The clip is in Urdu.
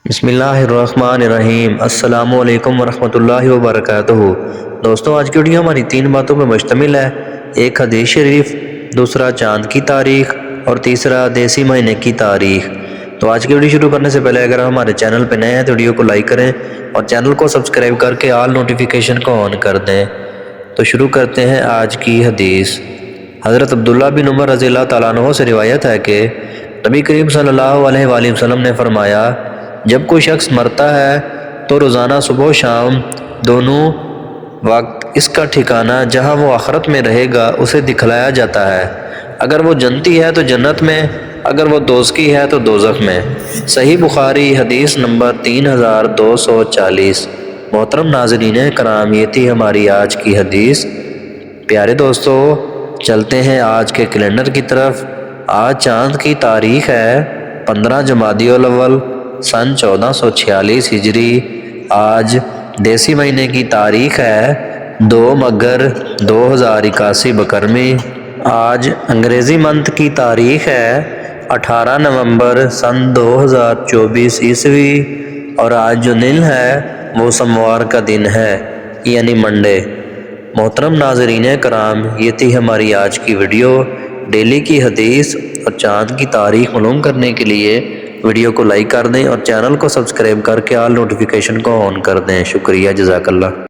بسم اللہ الرحمن الرحیم۔ السلام علیکم ورحمۃ اللہ وبرکاتہ۔ دوستوں، آج کی ویڈیو ہماری 3 باتوں پر مشتمل ہے۔ ایک حدیث شریف، دوسرا چاند کی تاریخ اور تیسرا دیسی مہینے کی تاریخ۔ تو آج کی ویڈیو شروع کرنے سے پہلے اگر ہمارے چینل پہ نئے ہیں تو ویڈیو کو لائک کریں اور چینل کو سبسکرائب کر کے آل نوٹیفیکیشن کو آن کر دیں۔ تو شروع کرتے ہیں آج کی حدیث۔ حضرت عبداللہ بن عمر رضی اللہ تعالیٰ عنہ سے روایت ہے کہ نبی کریم صلی اللہ علیہ وآلہ وسلم نے فرمایا، جب کوئی شخص مرتا ہے تو روزانہ صبح و شام دونوں وقت اس کا ٹھکانہ جہاں وہ آخرت میں رہے گا اسے دکھلایا جاتا ہے۔ اگر وہ جنتی ہے تو جنت میں، اگر وہ دوزخی ہے تو دوزخ میں۔ صحیح بخاری حدیث نمبر 3240۔ محترم ناظرین کرام، یہ تھی ہماری آج کی حدیث۔ پیارے دوستو، چلتے ہیں آج کے کیلنڈر کی طرف۔ آج چاند کی تاریخ ہے 15 جمادی الاول سن 1446 ہجری۔ آج دیسی مہینے کی تاریخ ہے 2 مگر 2081 بکرمی۔ آج انگریزی منتھ کی تاریخ ہے 18 نومبر سن 2024 عیسوی، اور آج جو دن ہے وہ سوموار کا دن ہے، یعنی منڈے۔ محترم ناظرین کرام، یہ تھی ہماری آج کی ویڈیو۔ ڈیلی کی حدیث اور چاند کی تاریخ معلوم کرنے کے لیے ویڈیو کو لائک کر دیں اور چینل کو سبسکرائب کر کے آل نوٹیفیکیشن کو آن کر دیں۔ شکریہ، جزاک اللہ۔